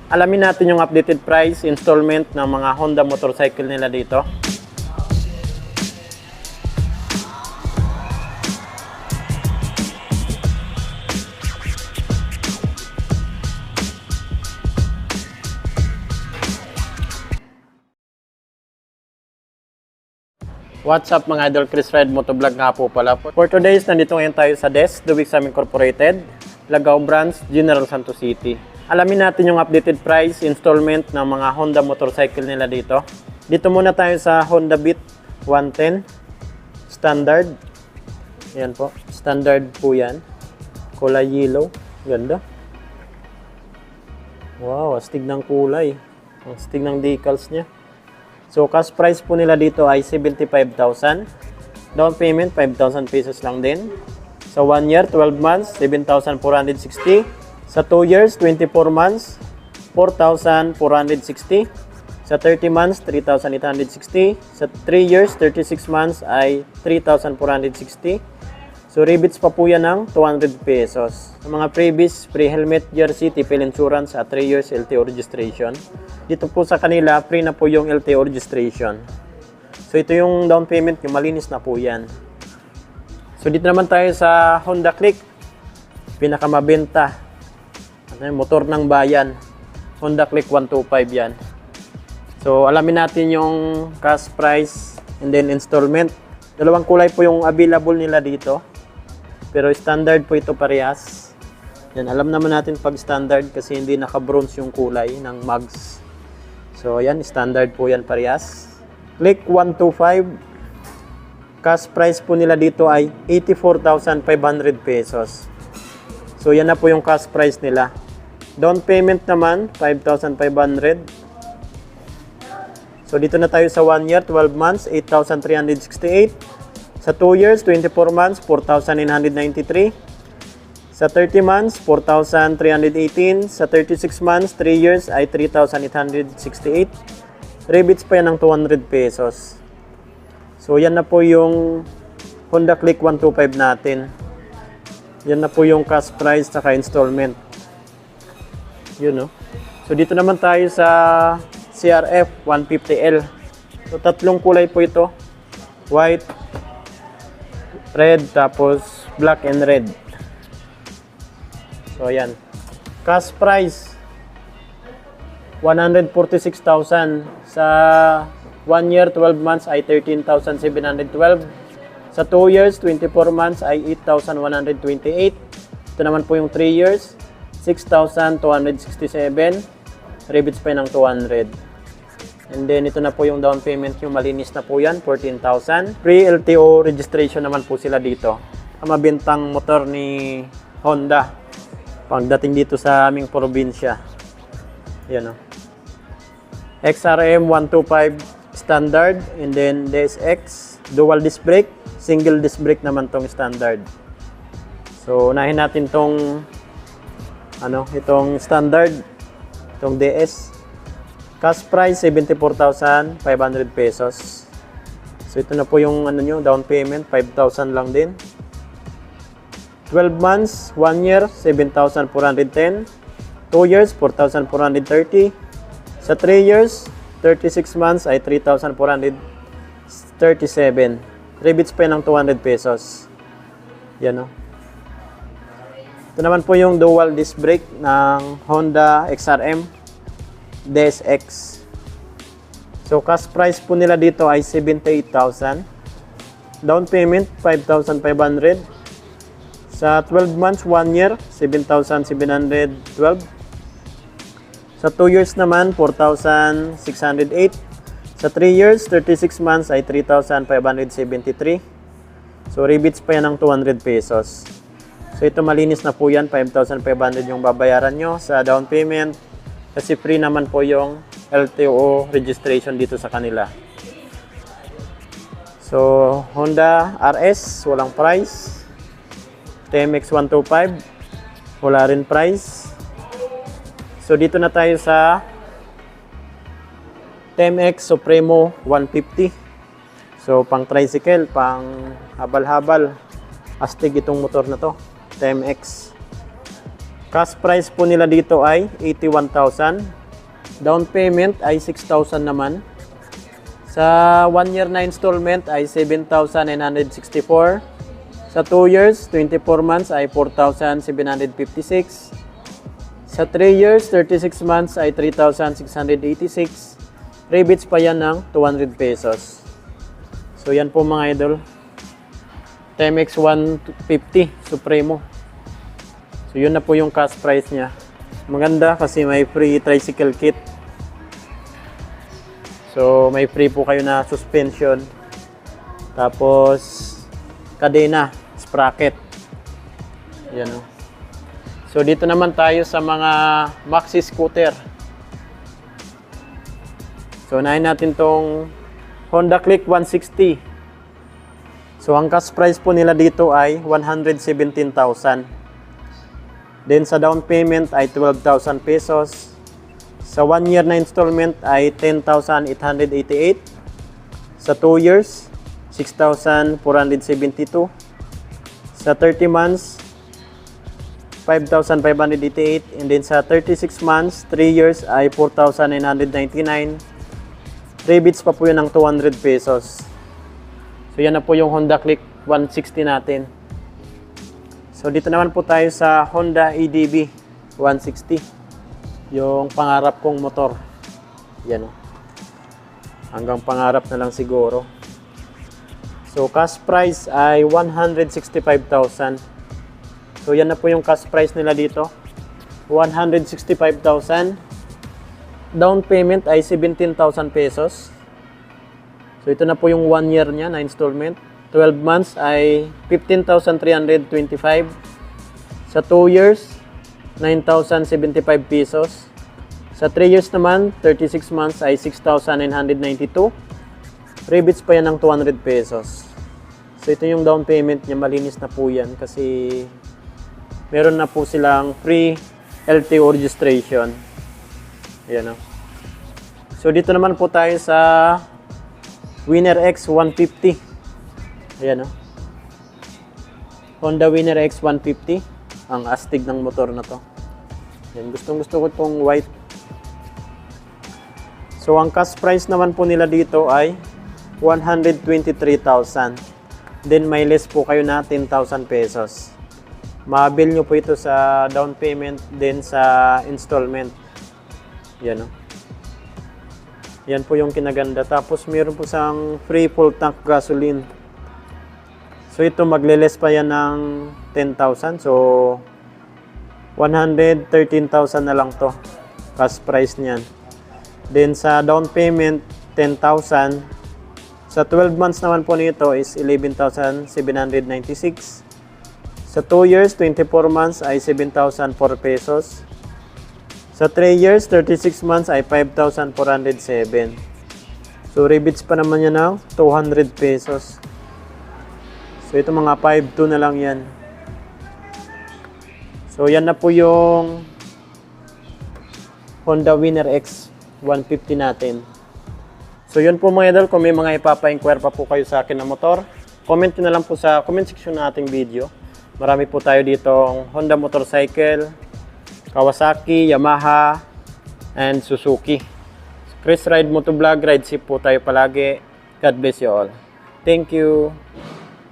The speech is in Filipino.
Alamin natin yung updated price, installment ng mga Honda motorcycle nila dito. What's up mga idol, Chris Ride Motovlog nga po pala. For today's, nandito ngayon tayo sa DES, Duwig Sam Incorporated, Lagao Branch, General Santos City. Alamin natin yung updated price, installment ng mga Honda motorcycle nila dito. Dito muna tayo sa Honda Beat 110 Standard. Yan po, standard po yan. Kulay yellow, ganda. Wow, astig ng kulay. Astig ng decals niya. So, cash price po nila dito ay 75,000. Down payment, 5,000 pesos lang din. Sa 1 year, 12 months, 7,460. Sa 2 years, 24 months, 4,460. Sa 30 months, 3,860. Sa 3 years, 36 months ay 3,460. So, rebates pa po yan ng 200 pesos. Sa mga previous, free helmet, jersey, tipil insurance at 3 years LTO registration. Dito po sa kanila, free na po yung LTO registration. So, ito yung down payment, yung malinis na po yan. So, dito naman tayo sa Honda Click. Pinakamabenta. Motor ng bayan. Honda Click 125 yan. So, alamin natin yung cash price and then installment. Dalawang kulay po yung available nila dito. Pero standard po ito parehas. Yan, alam naman natin pag standard kasi hindi naka-bronze yung kulay ng mags. So, yan, standard po yan parehas. Click 125. Cash price po nila dito ay 84,500 pesos. So, yan na po yung cash price nila. Down payment naman, 5,500. So, dito na tayo sa 1 year, 12 months, 8,368. Sa 2 years, 24 months, 4,993. Sa 30 months, 4,318. Sa 36 months, 3 years ay 3,868. Rebates pa yan ng 200 pesos. So, yan na po yung Honda Click 125 natin. Yan na po yung cash price saka installment. Yun, no? So, dito naman tayo sa CRF 150L. So, tatlong kulay po ito. White, red, tapos black and red. So, ayan. Cash price, 146,000. Sa 1 year, 12 months ay 13,712. Sa 2 years, 24 months ay 8,128. Ito naman po yung 3 years, 6,267. Rebates pa ng 200. And then, ito na po yung down payment yung malinis na po yan, 14,000. Free LTO registration naman po sila dito. Ang mabintang motor ni Honda pagdating dito sa aming probinsya. Yan o. XRM 125 standard, and then DSX, dual disc brake, single disc brake naman tong standard. So, unahin natin tong itong standard, itong DS. Cash price, 74,500 pesos. So, ito na po yung down payment, 5,000 lang din. 12 months, 1 year, 7,410. 2 years, 4,430. Sa 3 years, 36 months ay 3,437. Rebates pa ng 200 pesos. Yan, no? Ito naman po yung dual disc brake ng Honda XRM DSX. So, cash price po nila dito ay 78,000. Down payment, 5,500. Sa 12 months, 1 year, 7,712. Sa 2 years naman, 4,608. Sa 3 years, 36 months ay 3,573. So, rebates pa yan ng 200 pesos. So, ito malinis na po yan. 5,500 yung babayaran nyo sa down payment. Kasi free naman po yung LTO registration dito sa kanila. So, Honda RS, walang price. TMX 125, wala rin price. So, dito na tayo sa TMX Supremo 150. So, pang tricycle, pang habal-habal. Astig itong motor na to, TMX. Cash price po nila dito ay 81,000. Down payment ay 6,000 naman. Sa 1 year na installment ay 7,964. Sa 2 years, 24 months ay 4,756. Sa 3 years, 36 months ay 3,686. Rebates pa yan ng 200 pesos. So yan po mga idol. TMX 150 Supremo. So yun na po yung cash price niya. Maganda kasi may free tricycle kit. So may free po kayo na suspension. Tapos kadena, sprocket. Yan o. So dito naman tayo sa mga maxi scooter. So unahin natin tong Honda Click 160. So ang cash price po nila dito ay 117,000. Then sa down payment ay 12,000 pesos. Sa 1 year na installment ay 10,888. Sa 2 years, 6,472. Sa 30 months, 5,588. And then sa 36 months, 3 years ay 4,999. Rebates pa po yun ng 200 pesos. So yan na po yung Honda Click 160 natin. So dito naman po tayo sa Honda EDB 160. Yung pangarap kong motor. Yan o. Hanggang pangarap na lang siguro. So cash price ay 165,000. So yan na po yung cash price nila dito. 165,000. Down payment ay 17,000 pesos. So ito na po yung 1 year niya na installment. 12 months ay 15,325. Sa 2 years, 9,075 pesos. Sa 3 years naman, 36 months ay 6,992. Rebates pa yan ng 200 pesos. So ito yung down payment niya, malinis na po yan kasi meron na po silang free LTO registration. Ayan o. So dito naman po tayo sa Winner X 150. Ayan o. Honda Winner X 150. Ang astig ng motor na to. Yan, gustong gusto ko itong white. So ang cash price naman po nila dito ay 123,000. Then may less po kayo na 10,000 pesos. Mabil nyo po ito sa down payment then sa installment. Yan o. Yan po yung kinaganda. Tapos meron po sang free full tank gasoline. So ito magle-less pa yan ng 10,000. So 113,000 na lang to. Cash price niyan. Then sa down payment 10,000. Sa 12 months naman po nito is 11,796. Sa 2 years, 24 months ay 7,004 pesos. Sa 3 years, 36 months ay 5,407. So rebates pa naman yan ng 200 pesos. So ito mga 5,200 na lang yan. So yan na po yung Honda Winner X 150 natin. So yun po mga idol, kung may mga ipapa-inquire pa po kayo sa akin na motor, comment nyo na lang po sa comment section na ating video. Marami po tayo dito Honda motorcycle, Kawasaki, Yamaha, and Suzuki. Chris Ride Motovlog, ride safe po tayo palagi. God bless you all. Thank you.